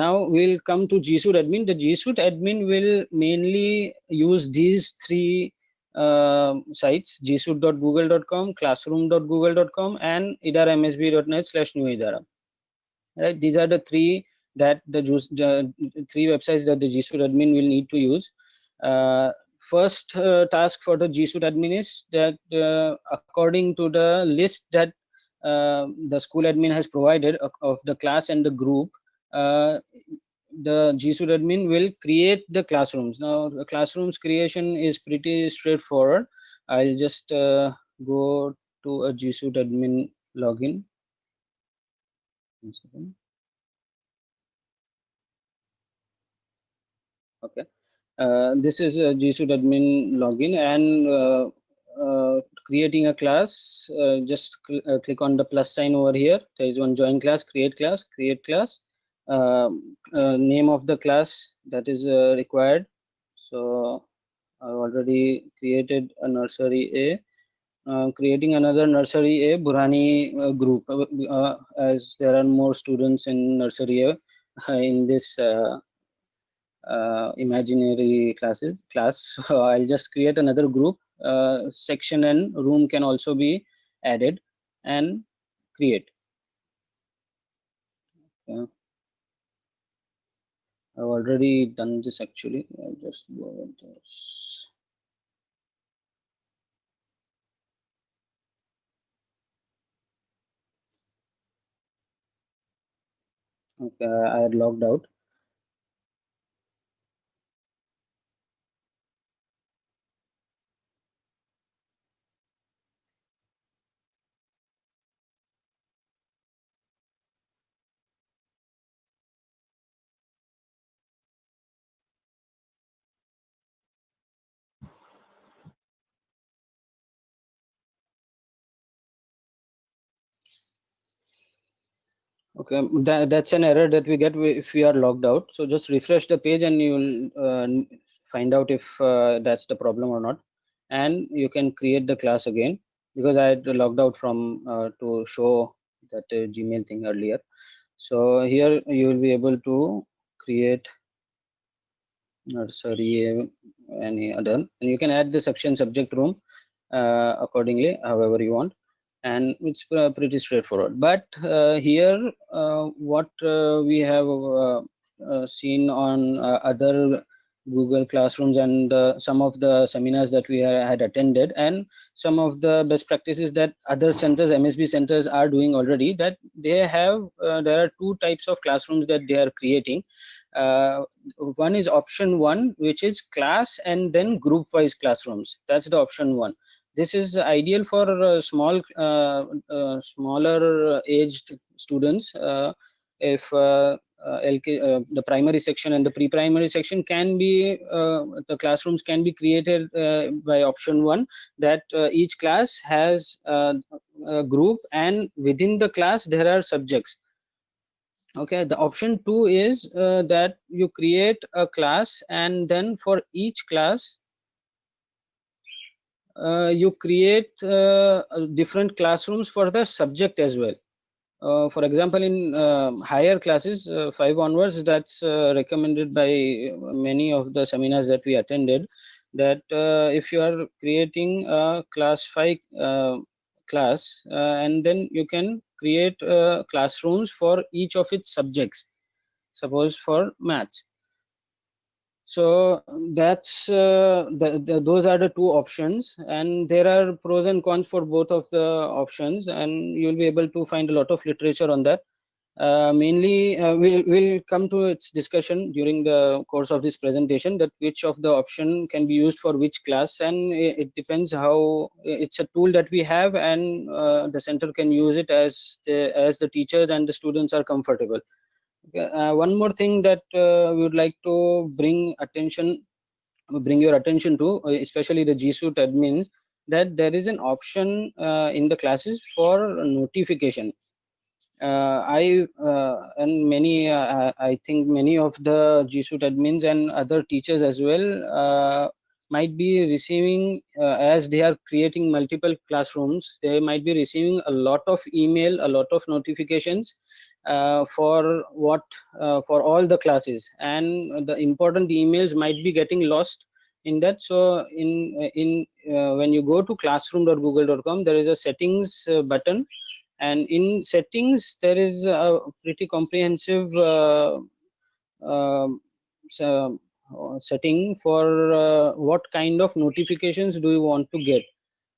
Now we'll come to Gsuite Admin. The Gsuite Admin will mainly use these three sites: gsuite.google.com, classroom.google.com, and idaramsb.net/new idara. Right? These are the three that the three websites that the Gsuite Admin will need to use. First task for the Gsuite Admin is that according to the list that the school admin has provided of the class and the group, the Gsuite Admin will create the classrooms. Now the classrooms creation is pretty straightforward. I'll just go to a Gsuite Admin login. 1 second. Okay, this is a Gsuite Admin login, and creating a class, just click on the plus sign over here. There is one join class, create class, name of the class that is required. So I've already created a nursery A. Creating another nursery A Burhani group, as there are more students in nursery A in this imaginary class. So I'll just create another group. Section and room can also be added and create. Okay. I've already done this actually. I'll just go with this. Okay, I had logged out. Okay, that's an error that we get if we are logged out. So just refresh the page and you'll find out if that's the problem or not. And you can create the class again, because I had logged out from to show that Gmail thing earlier. So here you will be able to create nursery, any other, and you can add the section subject room accordingly, however you want. And it's pretty straightforward. But here what we have seen on other Google Classrooms and some of the seminars that we had attended, and some of the best practices that other centers, MSB centers, are doing already, that they have there are two types of classrooms that they are creating. One is option 1, which is class and then group wise classrooms. That's the option 1. This is ideal for smaller aged students. If the primary section and the pre-primary section can be, the classrooms can be created by option 1, that each class has a group, and within the class there are subjects. Okay, the option 2 is that you create a class, and then for each class you create different classrooms for the subject as well. For example, in higher classes, 5 onwards, that's recommended by many of the seminars that we attended, that if you are creating a class 5 class, and then you can create classrooms for each of its subjects, suppose for maths. So that's those are the two options, and there are pros and cons for both of the options, and you'll be able to find a lot of literature on that. Mainly we'll come to its discussion during the course of this presentation, that which of the option can be used for which class, and it depends how it's a tool that we have, and the center can use it as the teachers and the students are comfortable. One more thing that we would like to bring your attention to, especially the Gsuite admins, that there is an option in the classes for notification. I think many of the Gsuite admins and other teachers as well might be receiving, as they are creating multiple classrooms, they might be receiving a lot of email, a lot of notifications, for what for all the classes, and the important emails might be getting lost in that. So in when you go to classroom.google.com, there is a settings button, and in settings there is a pretty comprehensive um, so, setting for what kind of notifications do you want to get.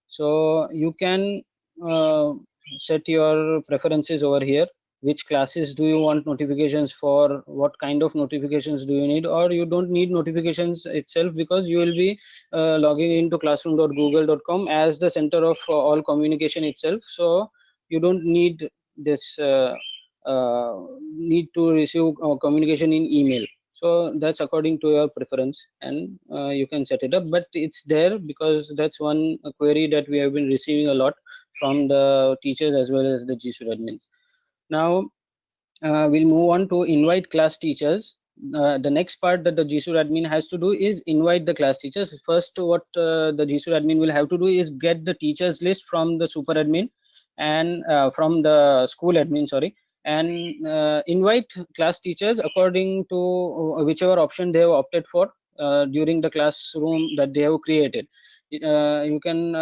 So you can uh, set your preferences over here. Which classes do you want notifications for? What kind of notifications do you need? Or you don't need notifications itself, because you will be logging into classroom.google.com as the center of all communication itself. So you don't need this need to receive communication in email. So that's according to your preference, and you can set it up. But it's there because that's one query that we have been receiving a lot from the teachers as well as the Gsuite admins. Now we'll move on to invite class teachers. The next part that the Gsuite admin has to do is invite the class teachers. First, what the Gsuite admin will have to do is get the teachers list from the super admin and from the school admin, sorry, and invite class teachers according to whichever option they have opted for during the classroom that they have created. You can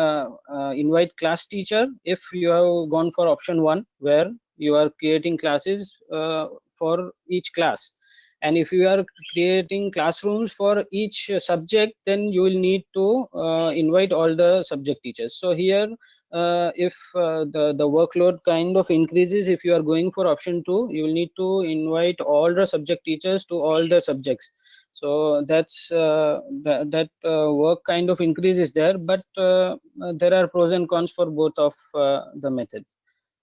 invite class teacher if you have gone for option 1, where you are creating classes for each class. And if you are creating classrooms for each subject, then you will need to invite all the subject teachers. So here if the workload kind of increases, if you are going for option 2, you will need to invite all the subject teachers to all the subjects. So that's that work kind of increases there, but there are pros and cons for both of the methods.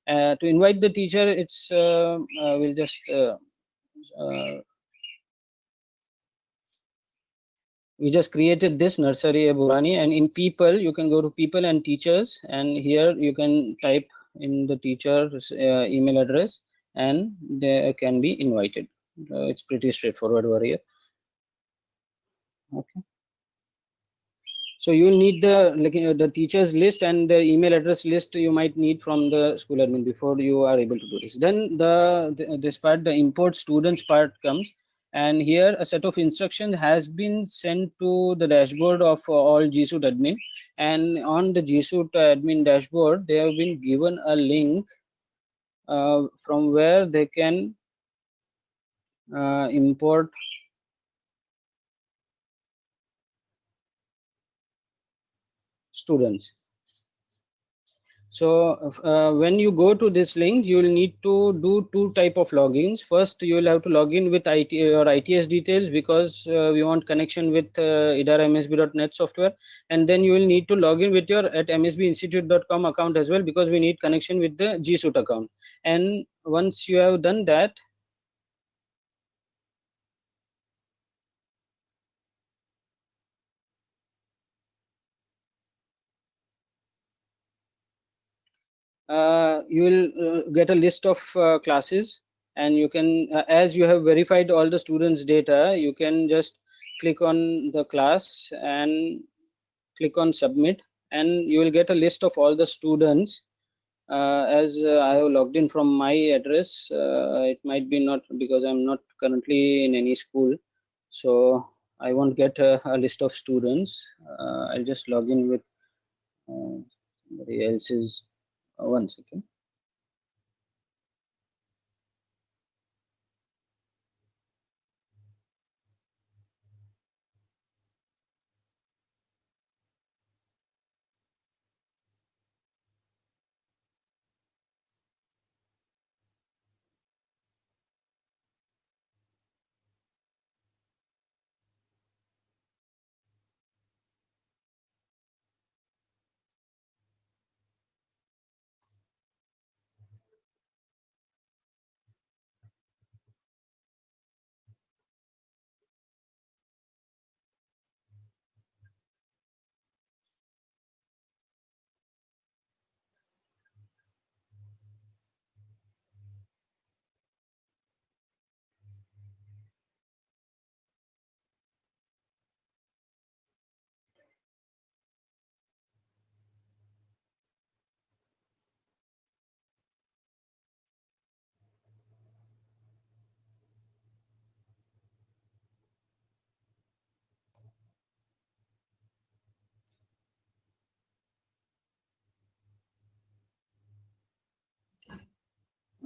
To invite the teacher, it's we'll just uh, we just created this nursery Burani, and in people you can go to people and teachers, and here you can type in the teacher's email address, and they can be invited. It's pretty straightforward over here. Okay. So you will need the teachers list and the email address list you might need from the school admin before you are able to do this. Then this part, the import students part comes, and here a set of instructions has been sent to the dashboard of all Gsuite admin, and on the Gsuite admin dashboard they have been given a link from where they can import students. So when you go to this link, you will need to do two type of logins. First, you will have to log in with or ITS details, because we want connection with either iMSB.net software, and then you will need to log in with your at msbinstitute.com account as well, because we need connection with the Gsuite account. And once you have done that, you will get a list of classes, and you can as you have verified all the students data, you can just click on the class and click on submit, and you will get a list of all the students. As I have logged in from my address, it might be not, because I'm not currently in any school, so I won't get a list of students. I'll just log in with somebody else's. One second.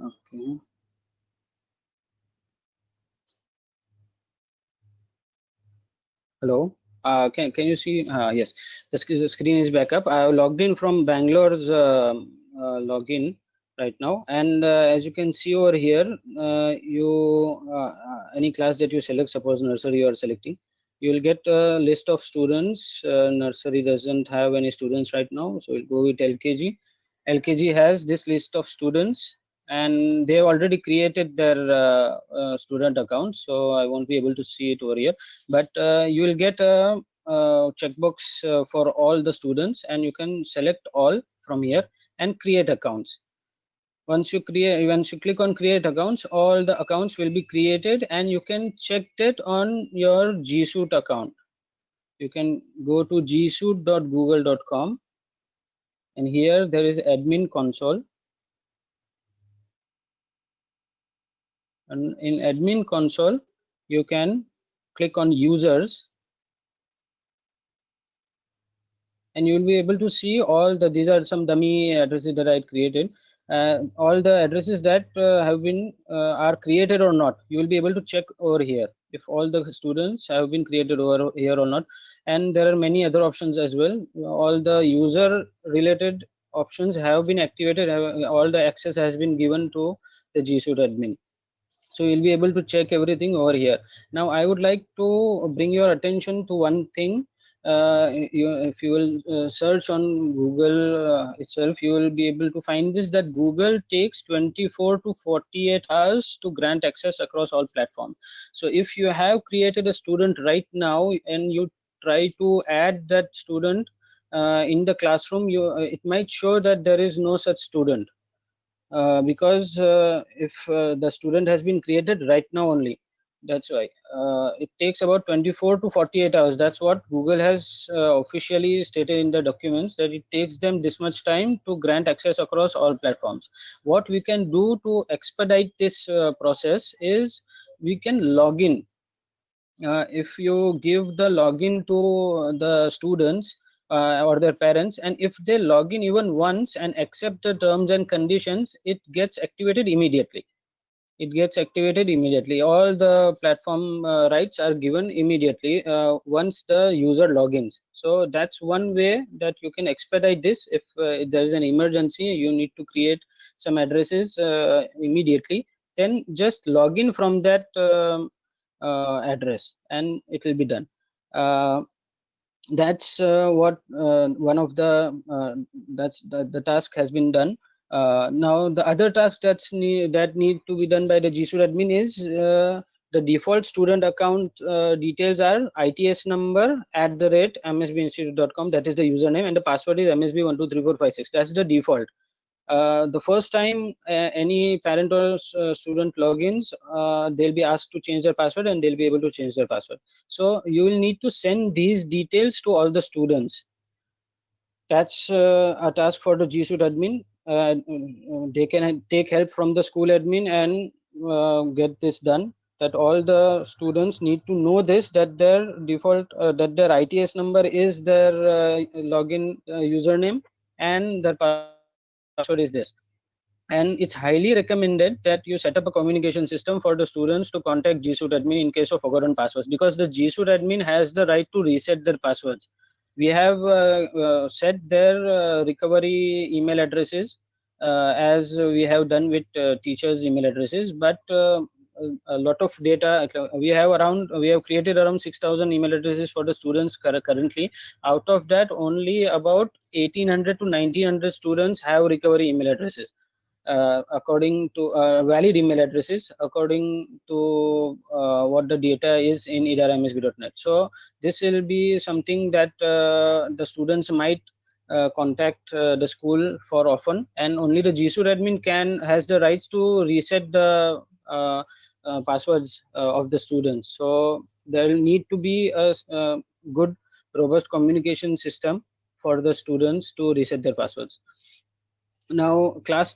Okay. Hello. Can you see? Yes, the screen is back up. I have logged in from Bangalore's login right now, and as you can see over here, any class that you select, suppose nursery you are selecting, you will get a list of students. Nursery doesn't have any students right now, so we'll go with LKG. LKG has this list of students, and they have already created their student account, so I won't be able to see it over here, but you will get a checkbox for all the students, and you can select all from here and create accounts. Once you click on create accounts, all the accounts will be created, and you can check it on your Gsuite account. You can go to gsuite.google.com, and here there is admin console, and in admin console you can click on users, and you will be able to see all the, these are some dummy addresses that I created. All the addresses that have been are created or not, you will be able to check over here if all the students have been created over here or not. And there are many other options as well. All the user related options have been activated, all the access has been given to the Gsuite admin, so you'll be able to check everything over here. Now I would like to bring your attention to one thing. If you will search on Google itself, you will be able to find this, that Google takes 24 to 48 hours to grant access across all platforms. So if you have created a student right now and you try to add that student in the classroom, it might show that there is no such student, because if the student has been created right now only, that's why it takes about 24 to 48 hours. That's what Google has officially stated in the documents, that it takes them this much time to grant access across all platforms. What we can do to expedite this process is we can log in. If you give the login to the students or their parents, and if they log in even once and accept the terms and conditions, it gets activated immediately. All the platform rights are given immediately once the user logins. So that's one way that you can expedite this. If there is an emergency, you need to create some addresses immediately, then just log in from that address and it will be done. That's what one of the task has been done. Now the other task that need to be done by the Gsuite admin is the default student account details are ITS number @msbinstitute.com, that is the username, and the password is msb123456. That's the default. The first time any parent or student logins, they'll be asked to change their password, and they'll be able to change their password. So you will need to send these details to all the students. That's a task for the Gsuite admin. They can take help from the school admin and get this done. That all the students need to know this, that their default, that their ITS number is their login username, and their password is this. And it's highly recommended that you set up a communication system for the students to contact Gsuite admin in case of forgotten passwords, because the Gsuite admin has the right to reset their passwords. We have set their recovery email addresses as we have done with teachers' email addresses, but a lot of data, we have created around 6,000 email addresses for the students currently. Out of that, only about 1,800 to 1,900 students have recovery email addresses, according to valid email addresses, according to what the data is in idaraiMSB.net. So this will be something that the students might contact the school for often, and only the Gsuite admin has the rights to reset the passwords of the students. So there will need to be a good robust communication system for the students to reset their passwords. Now class